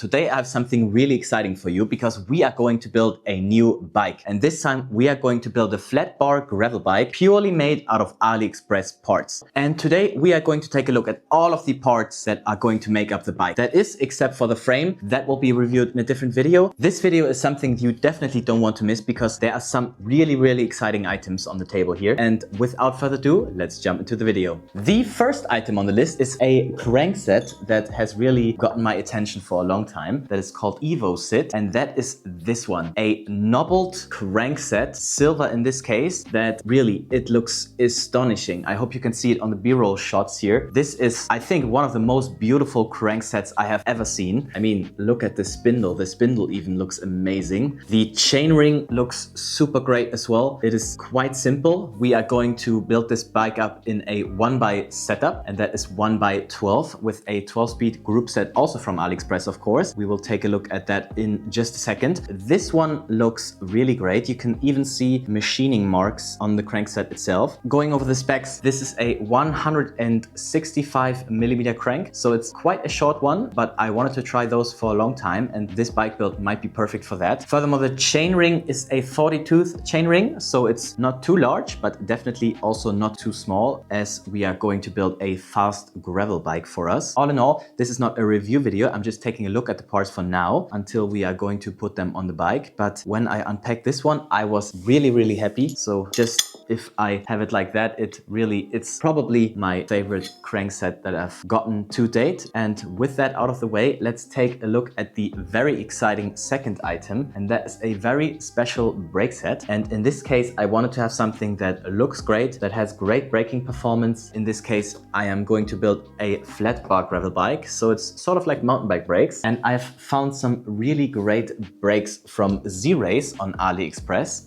Today I have something really exciting for you because we are going to build a new bike. And this time we are going to build a flat bar gravel bike purely made out of AliExpress parts. And today we are going to take a look at all of the parts that are going to make up the bike. That is, except for the frame, that will be reviewed in a different video. This video is something you definitely don't want to miss because there are some really exciting items on the table here. And without further ado, let's jump into the video. The first item on the list is a crankset that has really gotten my attention for a long time. That is called Evo Sit, and that is this one. A knobbled crankset, silver in this case, that really, it looks astonishing. I hope you can see it on the B-roll shots here. This is, I think, one of the most beautiful cranksets I have ever seen. I mean, look at the spindle. The spindle even looks amazing. The chainring looks super great as well. It is quite simple. We are going to build this bike up in a 1x setup, and that is 1x12 with a 12-speed group set, also from AliExpress, of course. We will take a look at that in just a second. This one looks really great. You can even see machining marks on the crankset itself. Going over the specs, this is a 165mm crank, so it's quite a short one, but I wanted to try those for a long time, and this bike build might be perfect for that. Furthermore, the chainring is a 40-tooth chainring, so it's not too large, but definitely also not too small, as we are going to build a fast gravel bike for us. All in all, this is not a review video. I'm just taking a look at the parts for now until we are going to put them on the bike. But when I unpacked this one, I was really happy. So just if I have it like that, it's probably my favorite crankset that I've gotten to date. And with that out of the way, let's take a look at the very exciting second item, and that is a very special brake set. And in this case, I wanted to have something that looks great, that has great braking performance. In this case, I am going to build a flat bar gravel bike, so it's sort of like mountain bike brakes. And I've found some really great brakes from Z-Race on AliExpress.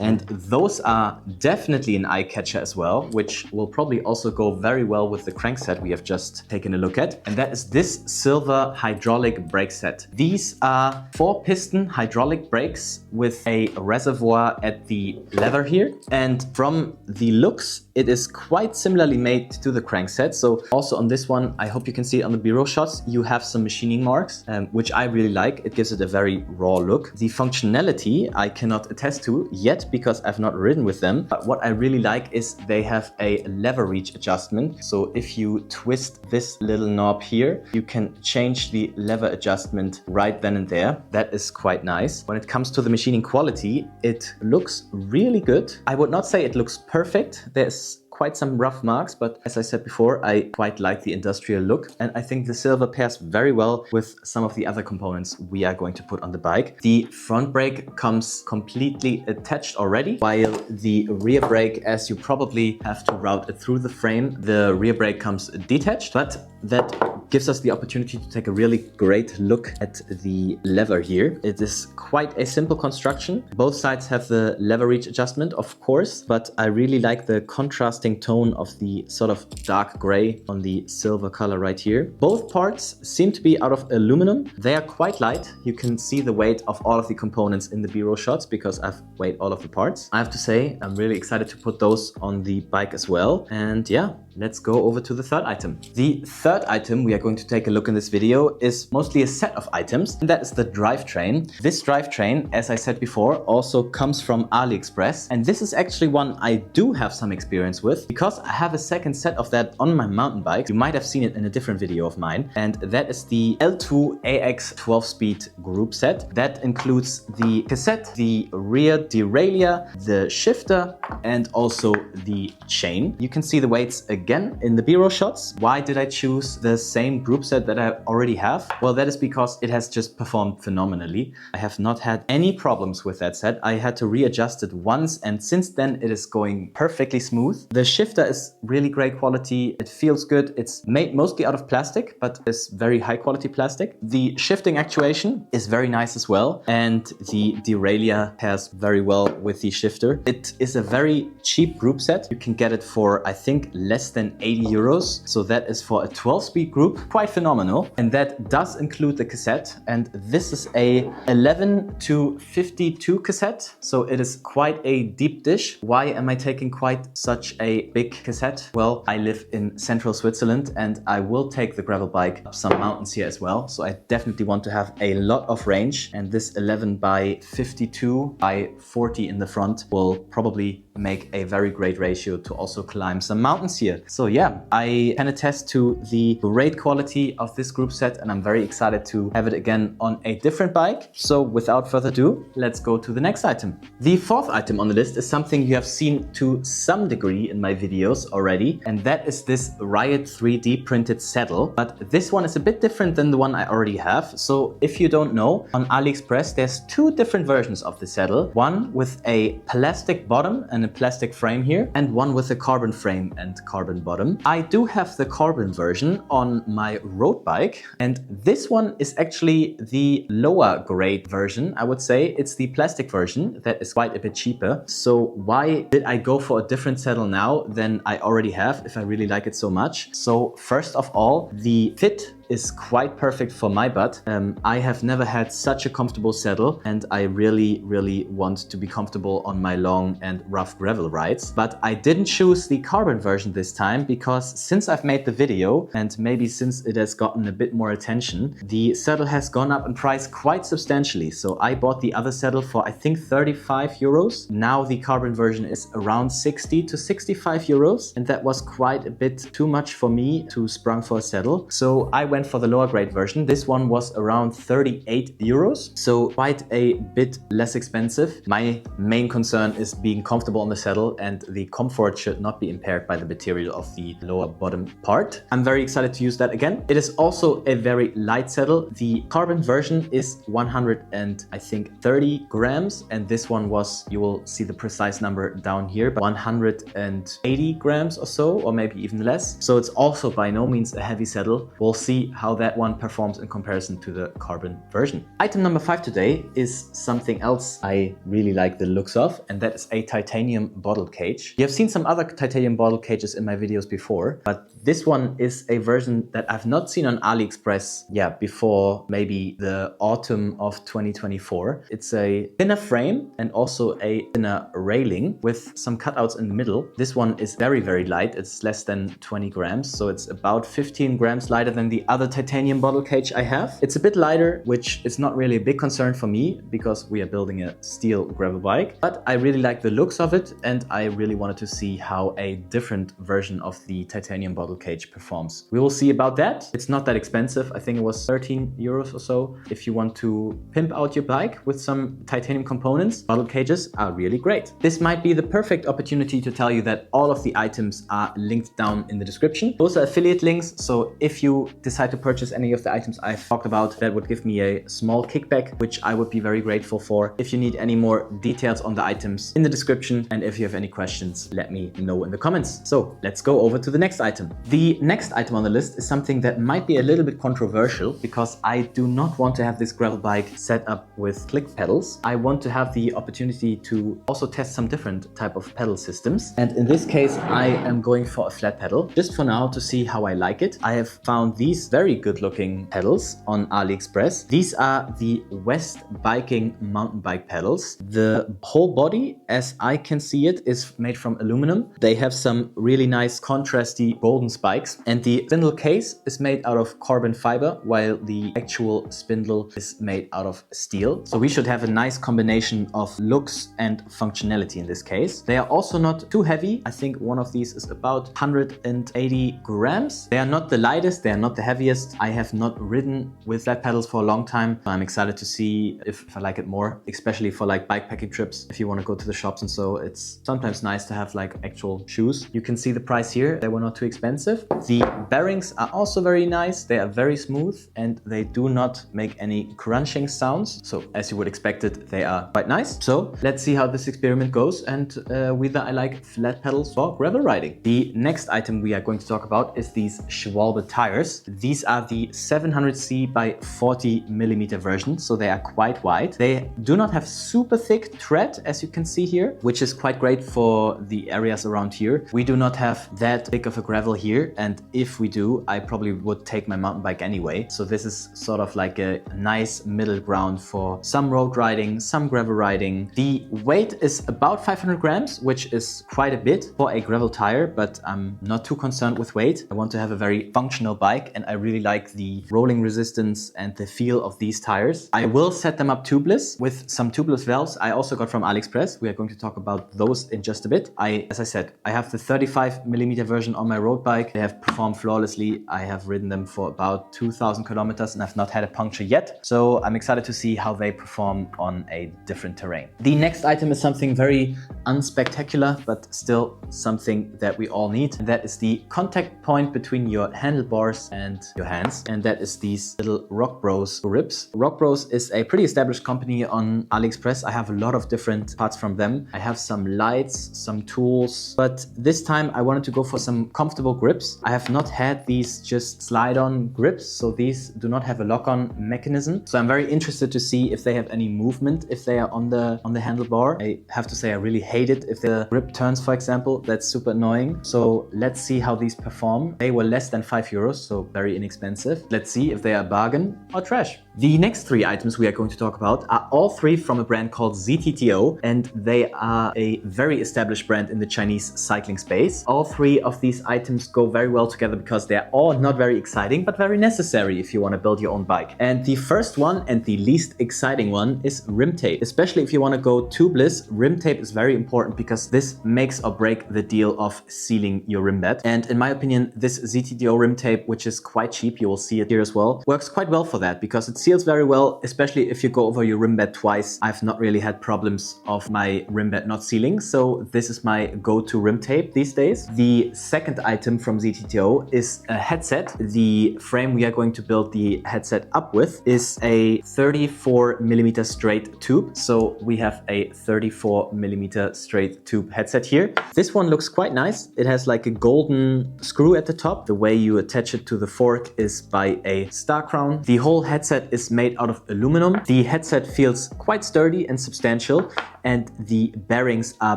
And those are definitely an eye catcher as well, which will probably also go very well with the crankset we have just taken a look at. And that is this silver hydraulic brake set. These are 4-piston hydraulic brakes with a reservoir at the lever here. And from the looks, it is quite similarly made to the crankset. So also on this one, I hope you can see it on the B-roll shots, you have some machining marks, which I really like. It gives it a very raw look. The functionality I cannot attest to yet because I've not ridden with them. But what I really like is they have a lever reach adjustment. So if you twist this little knob here, you can change the lever adjustment right then and there. That is quite nice. When it comes to the machining quality, it looks really good. I would not say it looks perfect. There's quite some rough marks, but as I said before, I quite like the industrial look, and I think the silver pairs very well with some of the other components we are going to put on the bike. The front brake comes completely attached already, while the rear brake, as you probably have to route it through the frame, the rear brake comes detached, but that gives us the opportunity to take a really great look at the lever here. It is quite a simple construction. Both sides have the lever reach adjustment, of course, but I really like the contrasting tone of the sort of dark gray on the silver color right here. Both parts seem to be out of aluminum. They are quite light. You can see the weight of all of the components in the B-roll shots because I've weighed all of the parts. I have to say, I'm really excited to put those on the bike as well. And yeah, let's go over to the third item. The third item we are going to take a look in this video is mostly a set of items, and that is the drivetrain. This drivetrain, as I said before, also comes from AliExpress, and this is actually one I do have some experience with because I have a second set of that on my mountain bike. You might have seen it in a different video of mine, and that is the L2 AX 12-speed group set. That includes the cassette, the rear derailleur, the shifter, and also the chain. You can see the weights again in the B-roll shots. Why did I choose the same group set that I already have? Well, that is because it has just performed phenomenally. I have not had any problems with that set. I had to readjust it once, and since then it is going perfectly smooth. The shifter is really great quality. It feels good. It's made mostly out of plastic, but it's very high quality plastic. The shifting actuation is very nice as well, and the derailleur pairs very well with the shifter. It is a very cheap group set. You can get it for, I think, less than 80 euros. So that is for a 12-speed group, quite phenomenal. And that does include the cassette. And this is a 11 to 52 cassette. So it is quite a deep dish. Why am I taking quite such a big cassette? Well, I live in central Switzerland and I will take the gravel bike up some mountains here as well. So I definitely want to have a lot of range, and this 11 by 52 by 40 in the front will probably make a very great ratio to also climb some mountains here. So yeah, I can attest to the great quality of this group set, and I'm very excited to have it again on a different bike. So without further ado, let's go to the next item. The fourth item on the list is something you have seen to some degree in my videos already, and that is this Riot 3D printed saddle. But this one is a bit different than the one I already have. So if you don't know, on AliExpress there's two different versions of the saddle. One with a plastic bottom and a plastic frame here, and one with a carbon frame and carbon bottom. I do have the carbon version on my road bike, and this one is actually the lower grade version. I would say it's the plastic version that is quite a bit cheaper. So why did I go for a different saddle now than I already have if I really like it so much? So first of all, the fit is quite perfect for my butt. I have never had such a comfortable saddle, and I really want to be comfortable on my long and rough gravel rides. But I didn't choose the carbon version this time because since I've made the video, and maybe since it has gotten a bit more attention, the saddle has gone up in price quite substantially. So I bought the other saddle for I think 35 euros. Now the carbon version is around 60 to 65 euros, and that was quite a bit too much for me to sprung for a saddle. So I went for the lower grade version. This one was around 38 euros, so quite a bit less expensive. My main concern is being comfortable on the saddle, and the comfort should not be impaired by the material of the lower bottom part. I'm very excited to use that again. It is also a very light saddle. The carbon version is 130 grams, and this one was, you will see the precise number down here, but 180 grams or so, or maybe even less. So it's also by no means a heavy saddle. We'll see how that one performs in comparison to the carbon version. Item number 5 today is something else I really like the looks of, and that is a titanium bottle cage. You have seen some other titanium bottle cages in my videos before, but this one is a version that I've not seen on AliExpress, before maybe the autumn of 2024. It's a thinner frame and also a thinner railing with some cutouts in the middle. This one is very light. It's less than 20 grams, so it's about 15 grams lighter than the other titanium bottle cage I have. It's a bit lighter, which is not really a big concern for me because we are building a steel gravel bike, but I really like the looks of it, and I really wanted to see how a different version of the titanium bottle cage performs. We will see about that. It's not that expensive. I think it was 13 euros or so. If you want to pimp out your bike with some titanium components, bottle cages are really great. This might be the perfect opportunity to tell you that all of the items are linked down in the description. Those are affiliate links, so if you decide to purchase any of the items I've talked about, that would give me a small kickback, which I would be very grateful for. If you need any more details on the items, in the description, and if you have any questions, let me know in the comments. So let's go over to the next item. The next item on the list is something that might be a little bit controversial because I do not want to have this gravel bike set up with click pedals. I want to have the opportunity to also test some different type of pedal systems, and in this case I am going for a flat pedal just for now to see how I like it. I have found these very good looking pedals on AliExpress. These are the West Biking mountain bike pedals. The whole body, as I can see it, is made from aluminum. They have some really nice contrasty golden spikes, and the spindle case is made out of carbon fiber while the actual spindle is made out of steel. So we should have a nice combination of looks and functionality in this case. They are also not too heavy. I think one of these is about 180 grams. They are not the lightest, they are not the heaviest. I have not ridden with flat pedals for a long time. I'm excited to see if I like it more, especially for like bikepacking trips. If you want to go to the shops and so, it's sometimes nice to have like actual shoes. You can see the price here. They were not too expensive. The bearings are also very nice. They are very smooth and they do not make any crunching sounds. So as you would expect it, they are quite nice. So let's see how this experiment goes and whether I like flat pedals for gravel riding. The next item we are going to talk about is these Schwalbe tires. These are the 700C by 40mm version, so they are quite wide. They do not have super thick tread, as you can see here, which is quite great for the areas around here. We do not have that big of a gravel here, and if we do, I probably would take my mountain bike anyway. So this is sort of like a nice middle ground for some road riding, some gravel riding. The weight is about 500 grams, which is quite a bit for a gravel tire, but I'm not too concerned with weight. I want to have a very functional bike, and I really like the rolling resistance and the feel of these tires. I will set them up tubeless with some tubeless valves I also got from AliExpress. We are going to talk about those in just a bit. As I said, I have the 35mm version on my road bike. They have performed flawlessly. I have ridden them for about 2,000 kilometers and I've not had a puncture yet. So I'm excited to see how they perform on a different terrain. The next item is something very unspectacular, but still something that we all need. And that is the contact point between your handlebars and your hands. And that is these little Rock Bros grips. Rock Bros is a pretty established company on AliExpress. I have a lot of different parts from them. I have some lights, some tools, but this time I wanted to go for some comfortable grips. I have not had these just slide-on grips, so these do not have a lock-on mechanism. So I'm very interested to see if they have any movement if they are on the handlebar. I have to say I really hate it if the grip turns, for example. That's super annoying. So let's see how these perform. They were less than €5, so very inexpensive. Let's see if they are a bargain or trash. The next three items we are going to talk about are all three from a brand called ZTTO, and they are a very established brand in the Chinese cycling space. All three of these items go very well together because they're all not very exciting, but very necessary if you want to build your own bike. And the first one and the least exciting one is rim tape. Especially if you want to go tubeless, rim tape is very important because this makes or break the deal of sealing your rim bed. And in my opinion, this ZTTO rim tape, which is quite cheap, you will see it here as well, works quite well for that because it seals very well, especially if you go over your rim bed twice. I've not really had problems of my rim bed not sealing, so this is my go-to rim tape these days. The second item from ZTTO is a headset. The frame we are going to build the headset up with is a 34mm straight tube. So we have a 34mm straight tube headset here. This one looks quite nice. It has like a golden screw at the top. The way you attach it to the fork is by a star crown. The whole headset is made out of aluminum. The headset feels quite sturdy and substantial, and the bearings are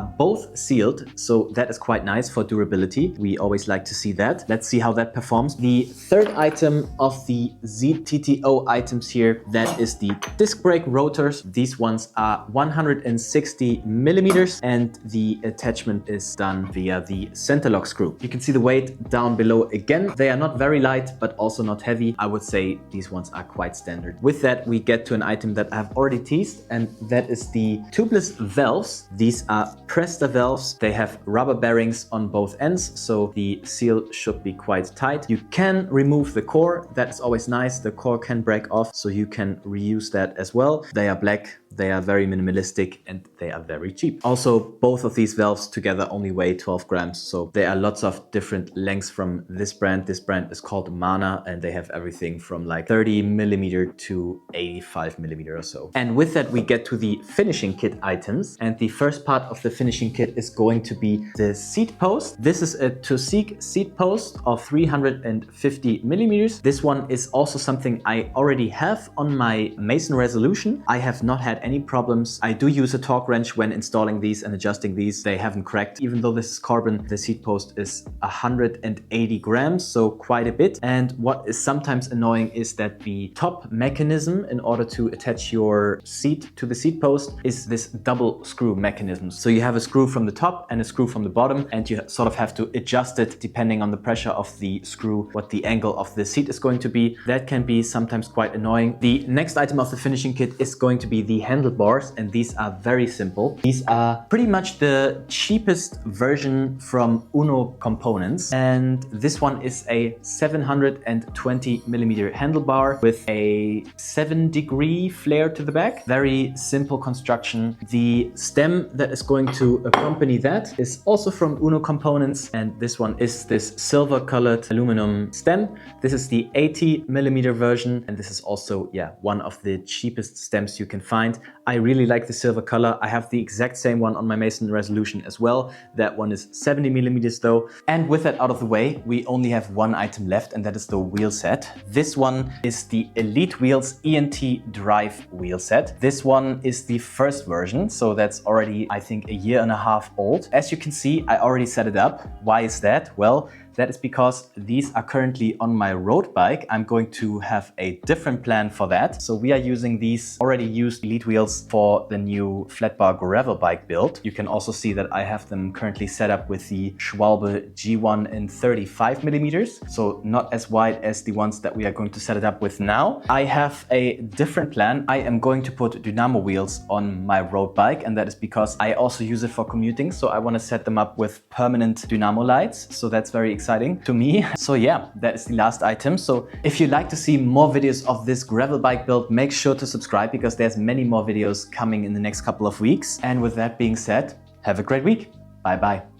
both sealed, so that is quite nice for durability. We always like to see that. Let's see how that performs. The third item of the ZTTO items here, that is the disc brake rotors. These ones are 160mm, and the attachment is done via the center lock screw. You can see the weight down below again. They are not very light, but also not heavy. I would say these ones are quite standard. With that, we get to an item that I've already teased, and that is the tubeless valves. These are Presta valves. They have rubber bearings on both ends, so the seal should be quite tight. You can remove the core. That's always nice. The core can break off, so you can reuse that as well. They are black. They are very minimalistic and they are very cheap. Also, both of these valves together only weigh 12 grams. So there are lots of different lengths from this brand. This brand is called Mana, and they have everything from like 30mm to 85mm or so. And with that, we get to the finishing kit items. And the first part of the finishing kit is going to be the seat post. This is a Tosig seat post of 350mm. This one is also something I already have on my Mason Resolution. I have not had any problems. I do use a torque wrench when installing these and adjusting these. They haven't cracked. Even though this is carbon, the seat post is 180 grams, so quite a bit. And what is sometimes annoying is that the top mechanism in order to attach your seat to the seat post is this double screw mechanism. So you have a screw from the top and a screw from the bottom, and you sort of have to adjust it depending on the pressure of the screw, what the angle of the seat is going to be. That can be sometimes quite annoying. The next item of the finishing kit is going to be the handlebars, and these are very simple. These are pretty much the cheapest version from Uno Components, and this one is a 720mm handlebar with a 7-degree flare to the back. Very simple construction. The stem that is going to accompany that is also from Uno Components, and this one is this silver colored aluminum stem. This is the 80mm version, and this is also, one of the cheapest stems you can find. I really like the silver color. I have the exact same one on my Mason Resolution as well. That one is 70mm though. And with that out of the way, we only have one item left, and that is is the wheel set. This one is the Elite Wheels ENT Drive wheel set. This one is the first version, so that's already, I think, a year and a half old. As you can see, I already set it up. Why is that? Well, that is because these are currently on my road bike. I'm going to have a different plan for that. So we are using these already used Elite wheels for the new flat bar gravel bike build. You can also see that I have them currently set up with the Schwalbe G1 in 35 millimeters. So not as wide as the ones that we are going to set it up with now. I have a different plan. I am going to put dynamo wheels on my road bike, and that is because I also use it for commuting. So I want to set them up with permanent dynamo lights. So that's very exciting to me. So yeah, that is the last item. So if you'd like to see more videos of this gravel bike build, make sure to subscribe because there's many more videos coming in the next couple of weeks. And with that being said, have a great week. Bye bye.